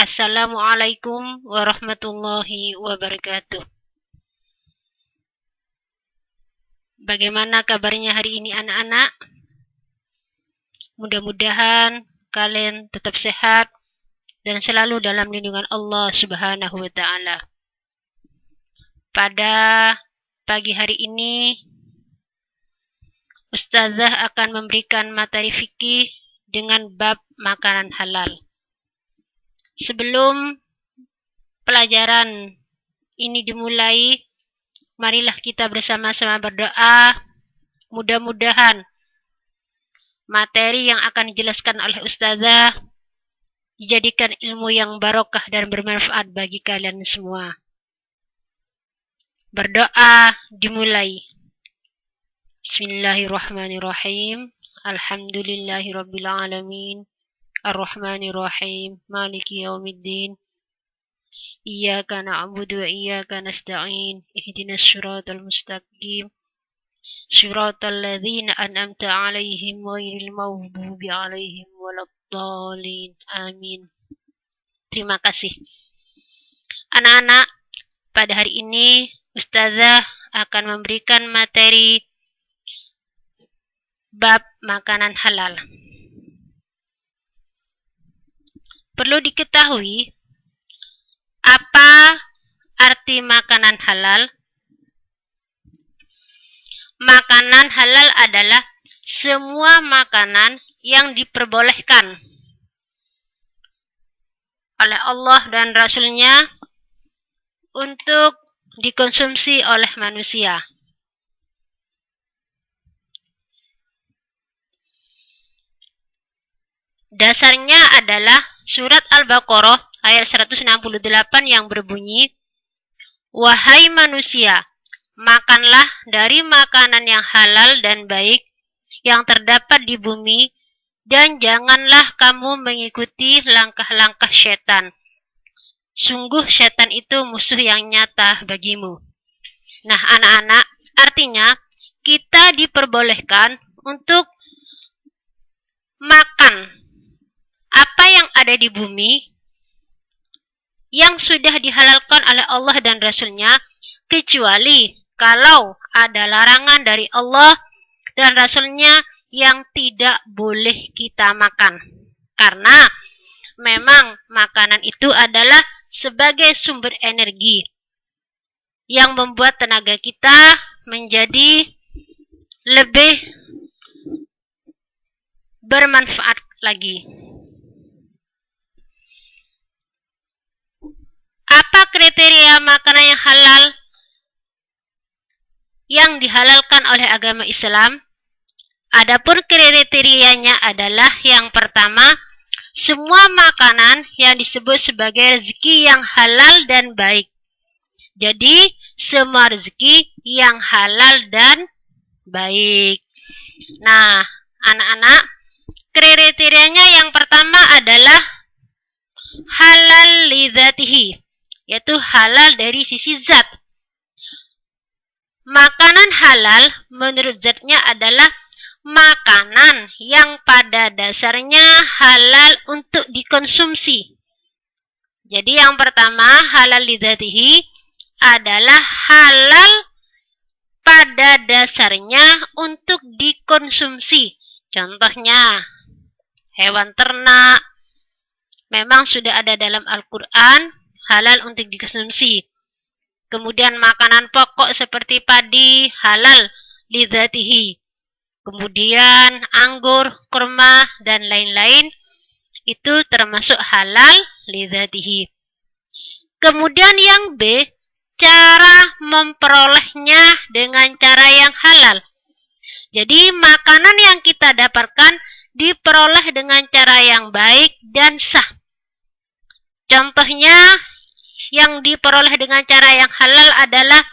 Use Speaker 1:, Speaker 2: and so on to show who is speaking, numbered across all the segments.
Speaker 1: Assalamualaikum warahmatullahi wabarakatuh. Bagaimana kabarnya hari ini anak-anak? Mudah-mudahan kalian tetap sehat dan selalu dalam lindungan Allah Subhanahu wa Ta'ala. Pada pagi hari ini, Ustazah akan memberikan materi fikih dengan bab makanan halal. Sebelum pelajaran ini dimulai, marilah kita bersama-sama berdoa. Mudah-mudahan materi yang akan dijelaskan oleh Ustazah dijadikan ilmu yang barokah dan bermanfaat bagi kalian semua. Berdoa dimulai. Bismillahirrahmanirrahim. Alhamdulillahirabbil alamin. Ar-Rahmanir-Rahim. Maliki yaumiddin. Iyyaka na'budu wa iyyaka nasta'in. Ihdinas siratal mustaqim. Siratal ladzina an'amta 'alaihim ghairil maghdubi 'alaihim waladdallin. Amin. Terima kasih. Anak-anak, pada hari ini Ustazah akan memberikan materi bab makanan halal. Perlu diketahui apa arti makanan halal. Makanan halal adalah semua makanan yang diperbolehkan oleh Allah dan Rasul-Nya untuk dikonsumsi oleh manusia. Dasarnya adalah surat Al-Baqarah ayat 168 yang berbunyi, "Wahai manusia, makanlah dari makanan yang halal dan baik yang terdapat di bumi, dan janganlah kamu mengikuti langkah-langkah setan. Sungguh setan itu musuh yang nyata bagimu." Nah, anak-anak, artinya kita diperbolehkan untuk makan apa yang ada di bumi yang sudah dihalalkan oleh Allah dan Rasul-Nya, kecuali kalau ada larangan dari Allah dan Rasul-Nya yang tidak boleh kita makan. Karena memang makanan itu adalah sebagai sumber energi yang membuat tenaga kita menjadi lebih bermanfaat lagi. Apa kriteria makanan yang halal yang dihalalkan oleh agama Islam? Adapun kriterianya adalah yang pertama, semua makanan yang disebut sebagai rezeki yang halal dan baik. Jadi, semua rezeki yang halal dan baik. Nah, anak-anak, kriterianya yang pertama adalah halal li dzatihi, yaitu halal dari sisi zat. Makanan halal menurut zatnya adalah makanan yang pada dasarnya halal untuk dikonsumsi. Jadi yang pertama, halal li dzatihi adalah halal pada dasarnya untuk dikonsumsi. Contohnya, hewan ternak memang sudah ada dalam Al-Quran, halal untuk dikonsumsi. Kemudian makanan pokok seperti padi, halal li dzatihi. Kemudian anggur, kurma, dan lain-lain, itu termasuk halal li dzatihi. Kemudian yang B, cara memperolehnya dengan cara yang halal. Jadi makanan yang kita dapatkan diperoleh dengan cara yang baik dan sah. Contohnya, yang diperoleh dengan cara yang halal adalah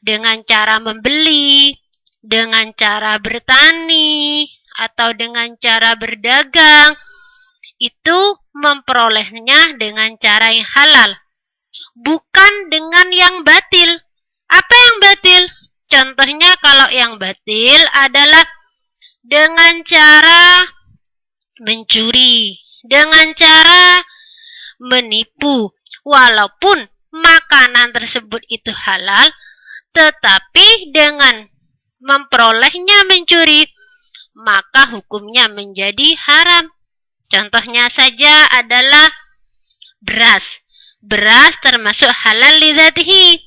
Speaker 1: dengan cara membeli, dengan cara bertani, atau dengan cara berdagang. Itu memperolehnya dengan cara yang halal, bukan dengan yang batil. Apa yang batil? Contohnya kalau yang batil adalah dengan cara mencuri, dengan cara menipu. Walaupun makanan tersebut itu halal, tetapi dengan memperolehnya mencuri, maka hukumnya menjadi haram. Contohnya saja adalah beras. Beras termasuk halal lidzatihi.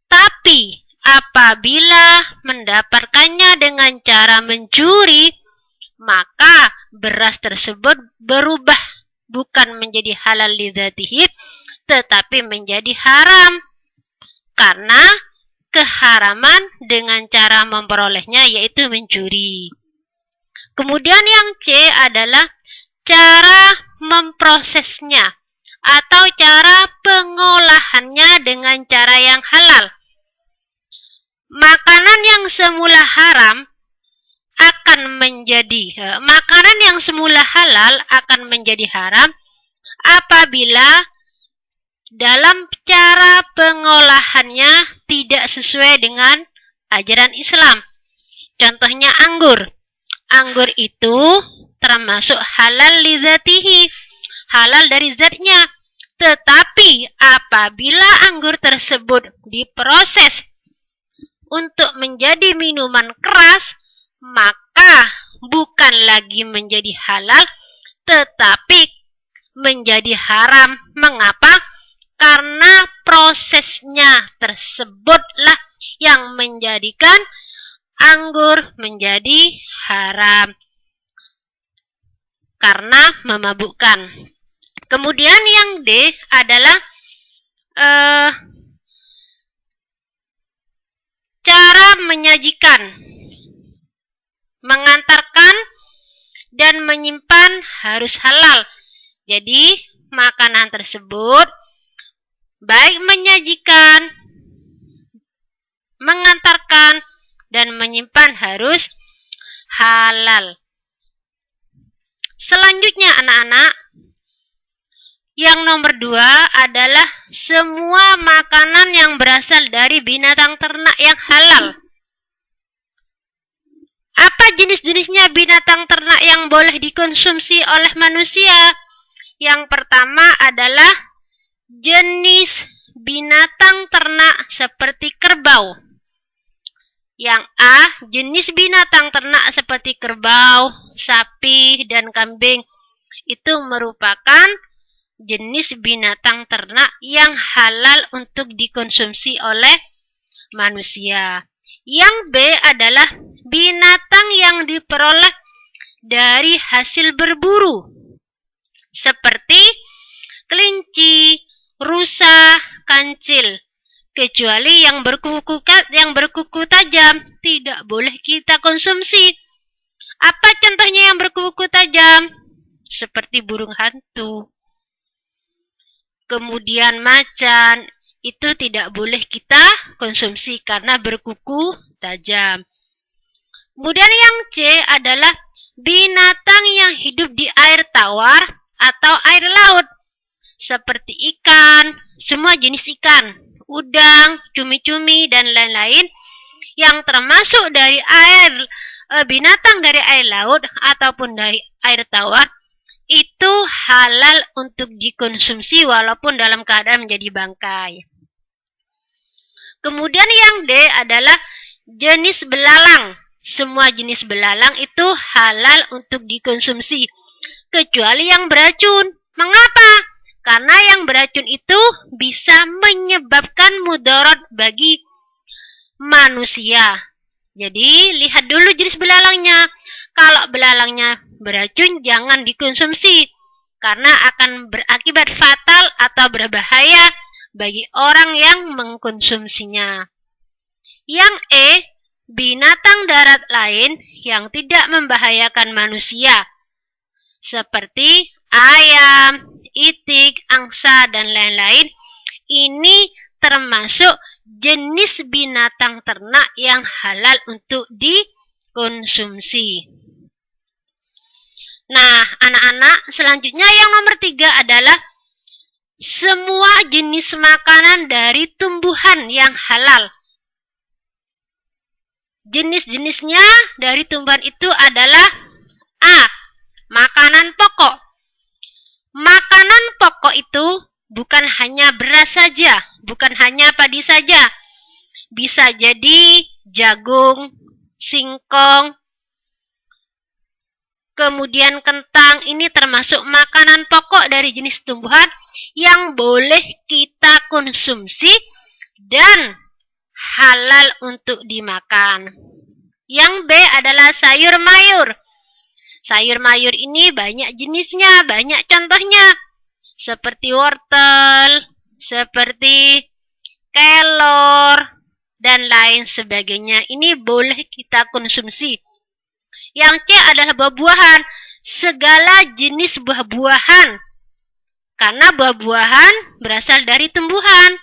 Speaker 1: Tapi apabila mendapatkannya dengan cara mencuri, maka beras tersebut berubah bukan menjadi halal lidzatihi, tetapi menjadi haram. Karena keharaman dengan cara memperolehnya yaitu mencuri. Kemudian yang C adalah cara memprosesnya atau cara pengolahannya dengan cara yang halal. Makanan yang semula halal akan menjadi haram apabila dalam cara pengolahannya tidak sesuai dengan ajaran Islam. Contohnya anggur. Anggur itu termasuk halal lidzatihi, halal dari zatnya. Tetapi apabila anggur tersebut diproses untuk menjadi minuman keras, maka bukan lagi menjadi halal, tetapi menjadi haram. Mengapa? Karena prosesnya tersebutlah yang menjadikan anggur menjadi haram karena memabukkan. Kemudian yang D adalah cara menyajikan, mengantarkan dan menyimpan harus halal. Jadi makanan tersebut baik menyajikan, mengantarkan, dan menyimpan harus halal. Selanjutnya anak-anak, yang nomor 2 adalah semua makanan yang berasal dari binatang ternak yang halal. Apa jenis-jenisnya binatang ternak yang boleh dikonsumsi oleh manusia? Yang pertama adalah jenis binatang ternak seperti kerbau. Yang A, jenis binatang ternak seperti kerbau, sapi, dan kambing. Itu merupakan jenis binatang ternak yang halal untuk dikonsumsi oleh manusia. Yang B adalah binatang yang diperoleh dari hasil berburu, seperti kelinci, rusa, kancil. Kecuali yang berkuku tajam tidak boleh kita konsumsi. Apa contohnya yang berkuku tajam? Seperti burung hantu. Kemudian macan, itu tidak boleh kita konsumsi karena berkuku tajam. Kemudian yang C adalah binatang yang hidup di air tawar atau air laut, seperti ikan, semua jenis ikan, udang, cumi-cumi, dan lain-lain yang termasuk dari binatang dari air laut ataupun dari air tawar, itu halal untuk dikonsumsi walaupun dalam keadaan menjadi bangkai. Kemudian yang D adalah jenis belalang. Semua jenis belalang itu halal untuk dikonsumsi, kecuali yang beracun. Mengapa? Karena yang beracun itu bisa menyebabkan mudarat bagi manusia. Jadi, lihat dulu jenis belalangnya. Kalau belalangnya beracun, jangan dikonsumsi, karena akan berakibat fatal atau berbahaya bagi orang yang mengkonsumsinya. Yang E, binatang darat lain yang tidak membahayakan manusia, seperti ayam, itik, angsa, dan lain-lain. Ini termasuk jenis binatang ternak yang halal untuk dikonsumsi. Nah, anak-anak, selanjutnya yang nomor 3 adalah semua jenis makanan dari tumbuhan yang halal. Jenis-jenisnya dari tumbuhan itu adalah A, makanan pokok. Makanan pokok itu bukan hanya beras saja, bukan hanya padi saja. Bisa jadi jagung, singkong, kemudian kentang. Ini termasuk makanan pokok dari jenis tumbuhan yang boleh kita konsumsi dan halal untuk dimakan. Yang B adalah sayur mayur. Sayur mayur ini banyak jenisnya, banyak contohnya. Seperti wortel, seperti kelor, dan lain sebagainya. Ini boleh kita konsumsi. Yang C adalah buah-buahan. Segala jenis buah-buahan. Karena buah-buahan berasal dari tumbuhan,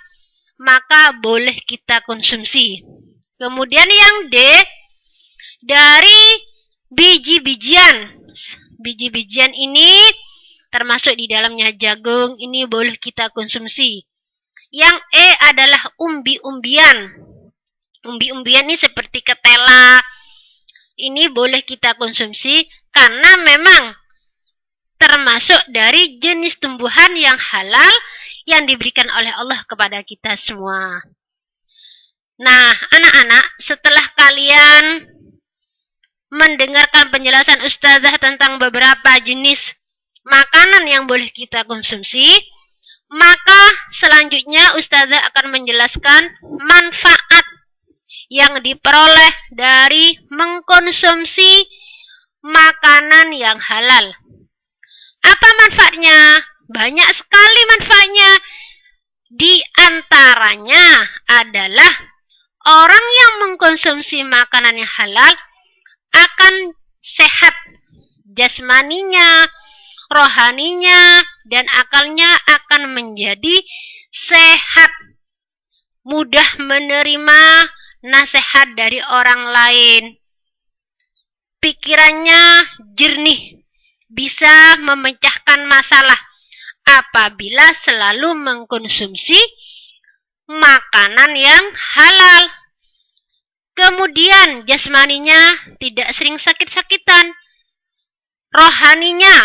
Speaker 1: maka boleh kita konsumsi. Kemudian yang D, dari biji-bijian. Biji-bijian ini termasuk di dalamnya jagung, ini boleh kita konsumsi. Yang E adalah umbi-umbian. Umbi-umbian ini seperti ketela. Ini boleh kita konsumsi karena memang termasuk dari jenis tumbuhan yang halal yang diberikan oleh Allah kepada kita semua. Nah, anak-anak, setelah kalian mendengarkan penjelasan Ustazah tentang beberapa jenis makanan yang boleh kita konsumsi, maka selanjutnya Ustazah akan menjelaskan manfaat yang diperoleh dari mengkonsumsi makanan yang halal. Apa manfaatnya? Banyak sekali manfaatnya. Di antaranya adalah orang yang mengkonsumsi makanan yang halal akan sehat jasmaninya, rohaninya, dan akalnya akan menjadi sehat. Mudah menerima nasihat dari orang lain. Pikirannya jernih, bisa memecahkan masalah apabila selalu mengkonsumsi makanan yang halal. Kemudian jasmaninya tidak sering sakit-sakitan. Rohaninya,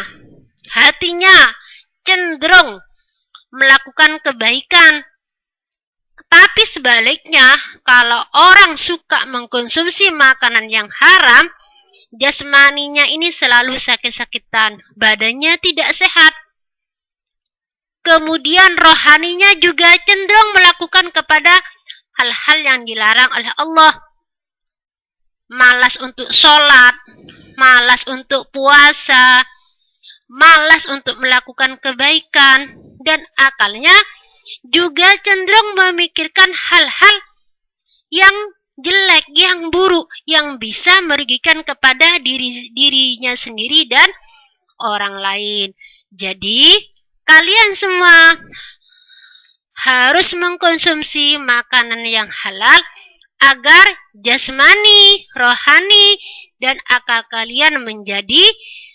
Speaker 1: hatinya cenderung melakukan kebaikan. Tapi sebaliknya, kalau orang suka mengkonsumsi makanan yang haram, jasmaninya ini selalu sakit-sakitan, badannya tidak sehat. Kemudian rohaninya juga cenderung melakukan kepada hal-hal yang dilarang oleh Allah. Malas untuk sholat, malas untuk puasa, malas untuk melakukan kebaikan, dan akalnya juga cenderung memikirkan hal-hal yang jelek, yang buruk, yang bisa merugikan kepada dirinya sendiri dan orang lain. Jadi, kalian semua harus mengkonsumsi makanan yang halal agar jasmani, rohani, dan akal kalian menjadi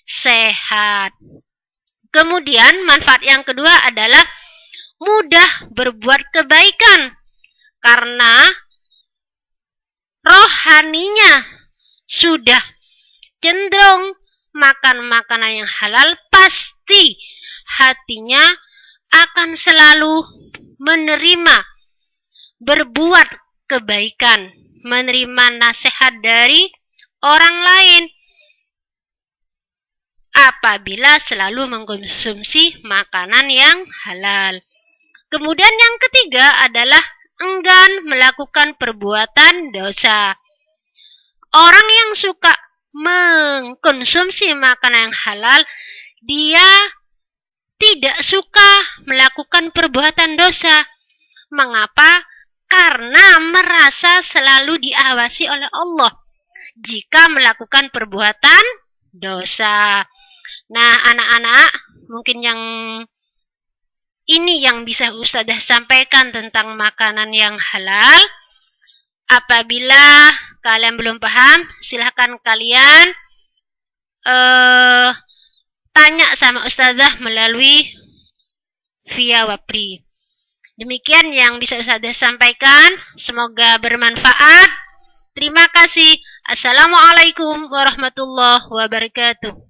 Speaker 1: sehat. Kemudian, manfaat yang kedua adalah mudah berbuat kebaikan. Karena rohaninya sudah cenderung makan makanan yang halal, pasti hatinya akan selalu menerima berbuat kebaikan, menerima nasihat dari orang lain apabila selalu mengkonsumsi makanan yang halal. Kemudian yang ketiga adalah enggan melakukan perbuatan dosa. Orang yang suka mengkonsumsi makanan yang halal, dia tidak suka melakukan perbuatan dosa. Mengapa? Karena merasa selalu diawasi oleh Allah jika melakukan perbuatan dosa. Nah, anak-anak, mungkin ini yang bisa Ustazah sampaikan tentang makanan yang halal. Apabila kalian belum paham, silahkan kalian tanya sama Ustazah melalui via Wapri. Demikian yang bisa Ustazah sampaikan. Semoga bermanfaat. Terima kasih. Assalamualaikum warahmatullahi wabarakatuh.